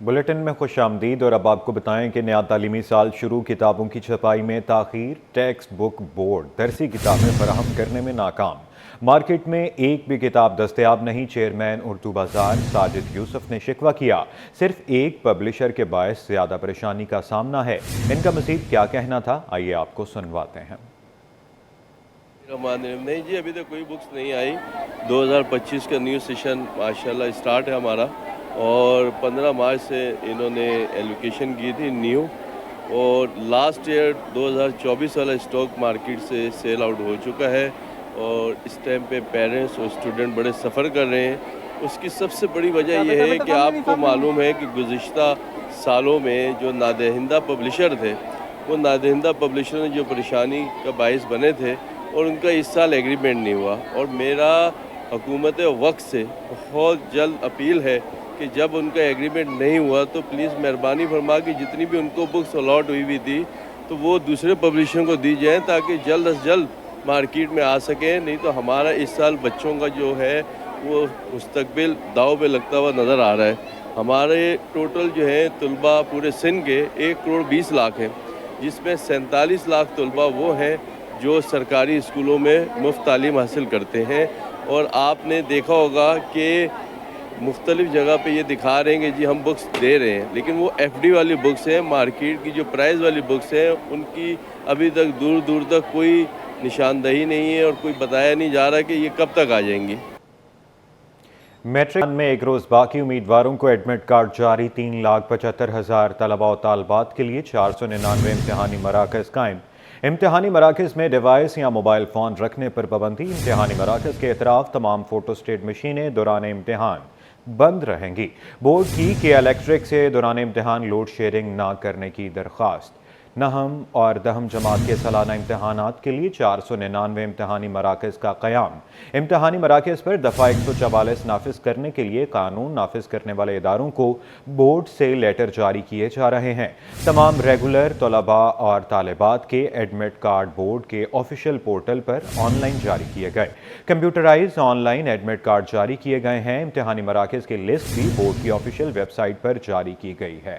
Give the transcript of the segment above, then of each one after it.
Bulletin میں خوش آمدید اور اب آپ کو بتائیں کہ نیا تعلیمی سال شروع، کتابوں کی چھپائی میں تاخیر، ٹیکسٹ بک بورڈ درسی کتابیں فراہم کرنے میں ناکام، مارکیٹ میں ایک بھی کتاب دستیاب نہیں، چیئرمین اردو بازار ساجد یوسف نے شکوہ کیا، صرف ایک پبلشر کے باعث زیادہ پریشانی کا سامنا ہے۔ ان کا مزید کیا کہنا تھا، آئیے آپ کو سنواتے ہیں۔ نہیں جی، ابھی تک کوئی بکس نہیں آئی۔ 2025 کا نیو سیشن ماشاءاللہ اسٹارٹ ہے ہمارا، اور 15 مارچ سے انہوں نے ایلوکیشن کی تھی نیو، اور لاسٹ ایئر 2024 والا اسٹاک مارکیٹ سے سیل آؤٹ ہو چکا ہے، اور اس ٹائم پہ پیرنٹس اور اسٹوڈنٹ بڑے سفر کر رہے ہیں۔ اس کی سب سے بڑی وجہ یہ ہے کہ آپ کو معلوم ہے کہ گزشتہ سالوں میں جو نادہندہ پبلشر تھے، وہ نادہندہ پبلشر نے جو پریشانی کا باعث بنے تھے، اور ان کا اس سال ایگریمنٹ نہیں ہوا۔ اور میرا حکومت وقت سے بہت جلد اپیل ہے کہ جب ان کا ایگریمنٹ نہیں ہوا تو پلیز مہربانی فرما کہ جتنی بھی ان کو بکس الاٹ ہوئی تھی تو وہ دوسرے پبلشروں کو دی جائیں، تاکہ جلد از جلد مارکیٹ میں آ سکیں، نہیں تو ہمارا اس سال بچوں کا جو ہے وہ مستقبل داؤ پہ لگتا ہوا نظر آ رہا ہے۔ ہمارے ٹوٹل جو ہے طلباء پورے سندھ کے 1,20,00,000 ہیں، جس میں 47 لاکھ طلباء وہ ہیں جو سرکاری اسکولوں میں مفت تعلیم حاصل کرتے ہیں۔ اور آپ نے دیکھا ہوگا کہ مختلف جگہ پہ یہ دکھا رہے ہیں کہ جی ہم بکس دے رہے ہیں، لیکن وہ ایف ڈی والی بکس ہیں، مارکیٹ کی جو پرائز والی بکس ہیں ان کی ابھی تک دور دور تک کوئی نشاندہی نہیں ہے، اور کوئی بتایا نہیں جا رہا کہ یہ کب تک آ جائیں گی۔ میٹرک میں ایک روز باقی امیدواروں کو ایڈمٹ کارڈ جاری، 3,75,000 طلباء و طالبات کے لیے 499 امتحانی مراکز قائم۔ امتحانی مراکز میں ڈیوائس یا موبائل فون رکھنے پر پابندی، امتحانی مراکز کے اطراف تمام فوٹو اسٹیٹ مشینیں دوران امتحان بند رہیں گی۔ بورڈ کی کہ الیکٹرک سے دوران امتحان لوڈ شیئرنگ نہ کرنے کی درخواست۔ نہم اور دہم جماعت کے سالانہ امتحانات کے لیے 499 امتحانی مراکز کا قیام۔ امتحانی مراکز پر دفعہ 144 نافذ کرنے کے لیے قانون نافذ کرنے والے اداروں کو بورڈ سے لیٹر جاری کیے جا رہے ہیں۔ تمام ریگولر طلباء اور طالبات کے ایڈمٹ کارڈ بورڈ کے آفیشیل پورٹل پر آن لائن جاری کیے گئے۔ Computerized online admit card جاری کیے گئے ہیں۔ امتحانی مراکز کی لسٹ بھی بورڈ کی آفیشیل ویب سائٹ پر جاری کی گئی ہے۔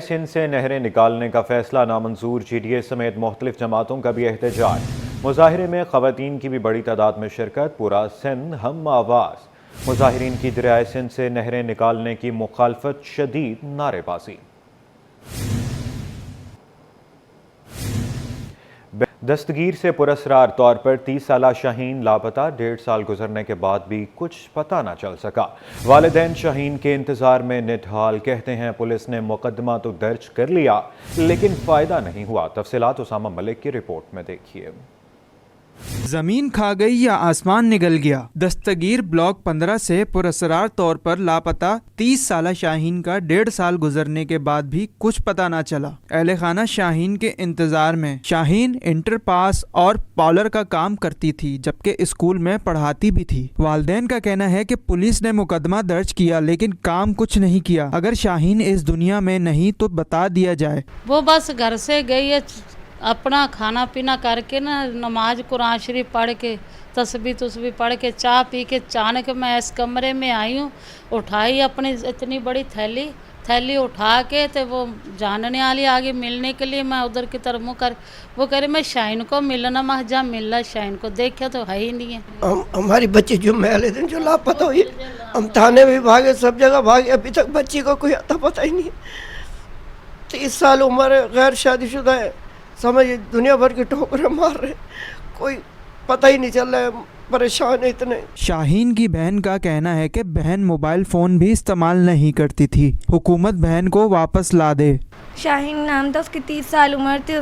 سندھ سے نہریں نکالنے کا فیصلہ نامنظور، جی ڈی اے سمیت مختلف جماعتوں کا بھی احتجاج۔ مظاہرے میں خواتین کی بھی بڑی تعداد میں شرکت، پورا سندھ ہم آواز۔ مظاہرین کی دریائے سندھ سے نہریں نکالنے کی مخالفت، شدید نعرے بازی۔ دستگیر سے پراسرار طور پر 30 سالہ شاہین لاپتہ، 1.5 سال گزرنے کے بعد بھی کچھ پتہ نہ چل سکا۔ والدین شاہین کے انتظار میں نڈھال، کہتے ہیں پولیس نے مقدمہ تو درج کر لیا لیکن فائدہ نہیں ہوا۔ تفصیلات اسامہ ملک کی رپورٹ میں دیکھیے۔ زمین کھا گئی یا آسمان نگل گیا؟ دستگیر بلاک 15 سے پراسرار طور پر لاپتہ 30 سالہ شاہین کا 1.5 سال گزرنے کے بعد بھی کچھ پتہ نہ چلا۔ اہل خانہ شاہین کے انتظار میں۔ شاہین انٹر پاس اور پارلر کا کام کرتی تھی، جبکہ اسکول میں پڑھاتی بھی تھی۔ والدین کا کہنا ہے کہ پولیس نے مقدمہ درج کیا لیکن کام کچھ نہیں کیا۔ اگر شاہین اس دنیا میں نہیں تو بتا دیا جائے۔ وہ بس گھر سے گئی ہے، اپنا کھانا پینا کر کے نا، نماز قرآن شریف پڑھ کے، تسبیح پڑھ کے، چائے پی کے اچانک میں اس کمرے میں آئی ہوں، اٹھائی اپنی اتنی بڑی تھیلی اٹھا کے، تو وہ جاننے والی آگے ملنے کے لیے، میں ادھر کی طرف منہ کر، وہ کہہ رہی میں شاہین کو ملنا، میں جا مل رہا شاہین کو، دیکھا تو ہے ہی نہیں ہے۔ ہماری بچی جو محلے دن جو لاپتہ ہوئی، ہم تھانے بھی بھاگے، سب جگہ بھاگے، ابھی تک بچی کو کوئی اتا پتہ ہی نہیں۔ 30 سال عمر ہے، غیر شادی شدہ ہے، سمجھ دنیا بھر کی ٹھوکریں مار رہے، کوئی پتہ ہی نہیں چل رہا ہے، پریشان ہے اتنے۔ شاہین کی بہن کا کہنا ہے کہ بہن موبائل فون بھی استعمال نہیں کرتی تھی، حکومت بہن کو واپس لا دے۔ شاہین نام تھا، اس کی 30 سال عمر تھی،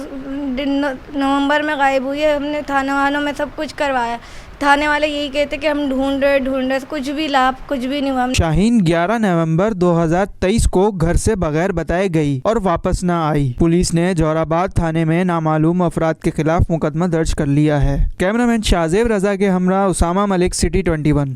نومبر میں غائب ہوئی ہے۔ ہم نے تھانہ والوں میں سب کچھ کروایا، تھانے والے یہی کہتے کہ ہم ڈھونڈ رہے، کچھ بھی لاپ کچھ بھی نہیں ہوا۔ شاہین 11 نومبر 2023 کو گھر سے بغیر بتائے گئی اور واپس نہ آئی۔ پولیس نے جوہر آباد تھانے میں نامعلوم افراد کے خلاف مقدمہ درج کر لیا ہے۔ کیمرہ مین شاہزیب رضا کے ہمراہ اسامہ ملک، سٹی 21۔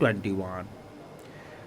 21।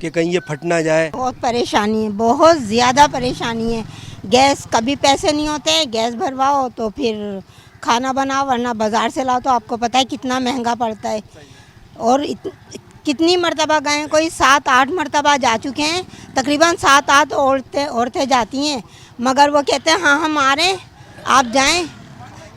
کہ کہیں یہ پھٹ نہ جائے. بہت پریشانی ہے, بہت زیادہ پریشانی ہے. گیس کبھی پیسے نہیں ہوتے, گیس بھرواؤ تو پھر کھانا بناؤ, ورنہ بازار سے لاؤ تو آپ کو پتہ ہے کتنا مہنگا پڑتا ہے. اور کتنی مرتبہ گئے, کوئی 7-8 مرتبہ جا چکے ہیں, تقریباً 7-8 عورتیں جاتی ہیں, مگر وہ کہتے ہیں ہاں ہم آ رہے ہیں آپ جائیں.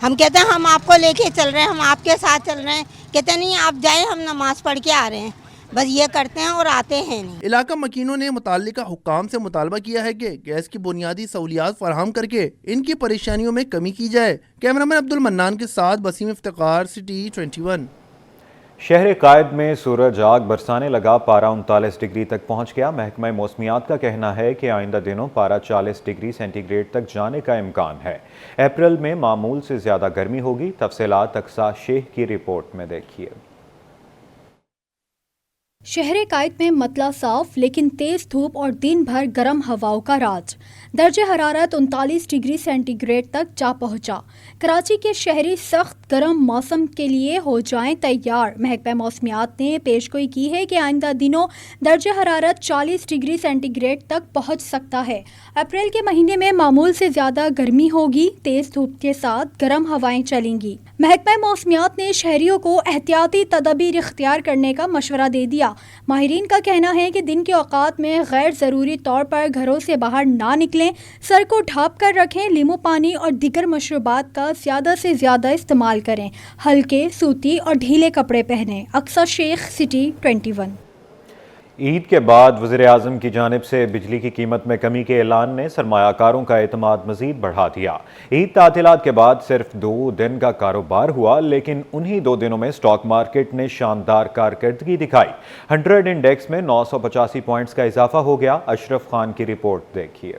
ہم کہتے ہیں ہم آپ کو لے کے چل رہے ہیں, ہم آپ کے ساتھ چل رہے ہیں. کہتے نہیں آپ جائیں, ہم نماز پڑھ کے آ رہے ہیں. بس یہ کرتے ہیں اور آتے ہیں نہیں. علاقہ مکینوں نے متعلقہ حکام سے مطالبہ کیا ہے کہ گیس کی بنیادی سہولیات فراہم کر کے ان کی پریشانیوں میں کمی کی جائے. کیمرامین عبد المنان کے ساتھ وسیم افتخار, سٹی 21. شہر قائد میں سورج آگ برسانے لگا, پارہ 39 ڈگری تک پہنچ گیا. محکمہ موسمیات کا کہنا ہے کہ آئندہ دنوں پارہ 40 ڈگری سینٹی گریڈ تک جانے کا امکان ہے. اپریل میں معمول سے زیادہ گرمی ہوگی. تفصیلات اقصیٰ شیخ کی رپورٹ میں دیکھیے. شہر قائد میں مطلع صاف لیکن تیز دھوپ اور دن بھر گرم ہواؤں کا راج. درجہ حرارت 39 ڈگری سینٹی گریڈ تک جا پہنچا. کراچی کے شہری سخت گرم موسم کے لیے ہو جائیں تیار. محکمہ موسمیات نے پیشگوئی کی ہے کہ آئندہ دنوں درجہ حرارت 40 ڈگری سینٹی گریڈ تک پہنچ سکتا ہے. اپریل کے مہینے میں معمول سے زیادہ گرمی ہوگی. تیز دھوپ کے ساتھ گرم ہوائیں چلیں گی. محکمہ موسمیات نے شہریوں کو احتیاطی تدابیر اختیار کرنے کا مشورہ دے دیا. ماہرین کا کہنا ہے کہ دن کے اوقات میں غیر ضروری طور پر گھروں سے باہر نہ نکلیں, سر کو ڈھانپ کر رکھیں, لیمو پانی اور دیگر مشروبات کا زیادہ سے زیادہ استعمال کریں, ہلکے سوتی اور ڈھیلے کپڑے پہنیں. اقصیٰ شیخ, سٹی 21. عید کے بعد وزیر اعظم کی جانب سے بجلی کی قیمت میں کمی کے اعلان نے سرمایہ کاروں کا اعتماد مزید بڑھا دیا. عید تعطیلات کے بعد صرف 2 دن کا کاروبار ہوا, لیکن انہی 2 دنوں میں سٹاک مارکیٹ نے شاندار کارکردگی دکھائی. 100 انڈیکس میں 985 پوائنٹس کا اضافہ ہو گیا. اشرف خان کی رپورٹ دیکھیے.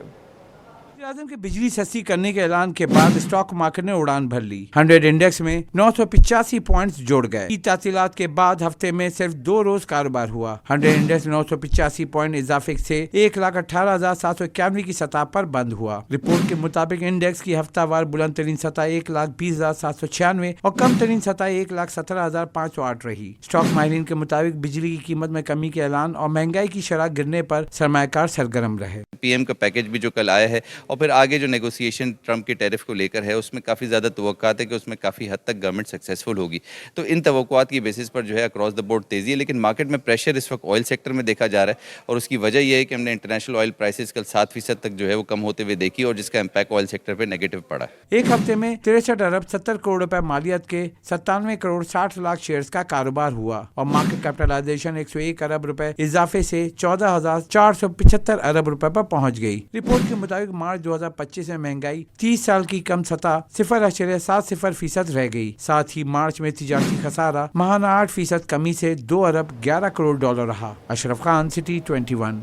وزیر اعظم کے بجلی سستی کرنے کے اعلان کے بعد اسٹاک مارکیٹ نے اڑان بھر لی. 100 انڈیکس میں 985 پوائنٹس جوڑ گئے. عید تعطیلات کے بعد ہفتے میں صرف 2 روز کاروبار ہوا. 100 انڈیکس 985 پوائنٹ اضافے سے 1,18,791 کی سطح پر بند ہوا. رپورٹ کے مطابق انڈیکس کی ہفتہ وار بلند ترین سطح 1,20,796 اور کم ترین سطح 1,17,508 رہی. اسٹاک ماہرین کے مطابق بجلی کی قیمت میں کمی کے اعلان اور مہنگائی کی شرح گرنے پر سرمایہ کار سرگرم رہے. پی ایم کا پیکج بھی جو کل آیا ہے اور پھر آگے جو نیگوسیشن ٹرمپ کے ٹیرف کو لے کر ہے, اس میں کافی زیادہ توقعات ہے کہ اس میں کافی حد تک گورنمنٹ سکسیسفل ہوگی. تو ان توقعات کی بیسس پر جو ہے اکراس دا بورڈ تیزی ہے, لیکن مارکیٹ میں پریشر اس وقت آئل سیکٹر میں دیکھا جا رہا ہے, اور اس کی وجہ یہ ہے کہ ہم نے انٹرنیشنل آئل پرائسز کل 7% تک جو ہے وہ کم ہوتے ہوئے دیکھی, اور جس کا امپیکٹ آئل سیکٹر پہ نیگیٹو پڑا. ایک ہفتے میں 63 ارب 70 کروڑ روپے مالیت کے 97 کروڑ 60 لاکھ شیئرز کا کاروبار ہوا, اور مارکیٹ کیپٹلائزیشن 101 ارب روپے اضافے سے 14,475 ارب روپے پر پہنچ گئی. رپورٹ کے مطابق مارچ 2025 میں مہنگائی 30 سال کی کم سطح 0.70% رہ گئی. ساتھ ہی مارچ میں تجارتی خسارہ ماہانہ 8% کمی سے 2 ارب 11 کروڑ ڈالر رہا. اشرف خان, سٹی 21.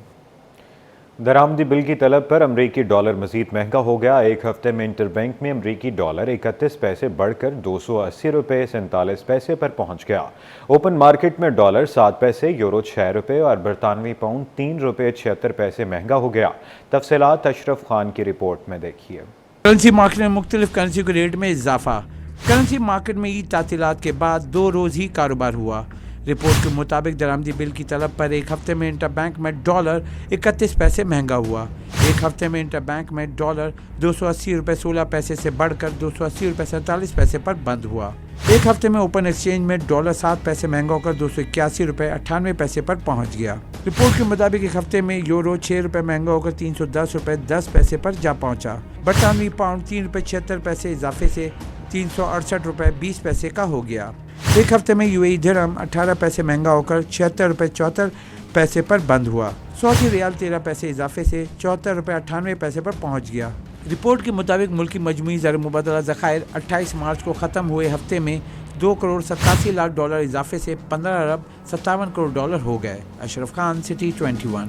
درآمدی بل کی طلب پر امریکی ڈالر مزید مہنگا ہو گیا. ایک ہفتے میں انٹر بینک میں امریکی ڈالر 31 پیسے بڑھ کر 280 روپے 47 پیسے پر پہنچ گیا. اوپن مارکیٹ میں ڈالر 7 پیسے, یورو 6 روپے اور برطانوی پاؤنڈ 3 روپے 76 پیسے مہنگا ہو گیا. تفصیلات اشرف خان کی رپورٹ میں دیکھیے. کرنسی مارکیٹ میں مختلف کرنسی کے ریٹ میں اضافہ. کرنسی مارکیٹ میں عید تعطیلات کے بعد 2 روز ہی کاروبار ہوا. رپورٹ کے مطابق درآمدی بل کی طلب پر ایک ہفتے میں انٹر بینک میں ڈالر 31 پیسے مہنگا ہوا. ایک ہفتے میں انٹر بینک میں ڈالر 280 روپے 16 پیسے سے بڑھ کر 280 روپے 47 پیسے پر بند ہوا. ایک ہفتے میں اوپن ایکسچینج میں ڈالر 7 پیسے مہنگا ہو کر 281 روپے 98 پیسے پر پہنچ گیا. رپورٹ کے مطابق ایک ہفتے میں یورو 6 روپے مہنگا ہو کر 310 روپے 10 پیسے پر جا پہنچا. برطانوی پاؤنڈ 3 روپے 76 پیسے اضافے سے 368 روپے 20 پیسے کا ہو گیا. ایک ہفتے میں یو اے ای درہم 18 پیسے مہنگا ہو کر 76 روپے 74 پیسے پر بند ہوا. سعودی ریال 13 پیسے اضافے سے 74 روپے 98 پیسے پر پہنچ گیا. رپورٹ کے مطابق ملکی مجموعی زر مبادلہ ذخائر 28 مارچ کو ختم ہوئے ہفتے میں 2 کروڑ 87 لاکھ ڈالر اضافے سے 15 ارب 57 کروڑ ڈالر ہو گئے. اشرف Khan, city 21.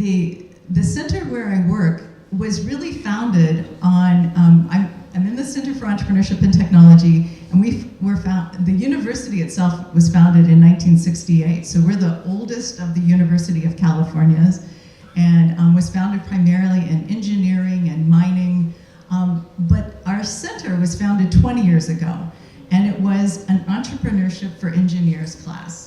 The center where I work was really founded on I'm in the Center for Entrepreneurship and Technology, and the university itself was founded in 1968. So we're the oldest of the University of California's, and was founded primarily in engineering and mining. But our center was founded 20 years ago, and it was an entrepreneurship for engineers class.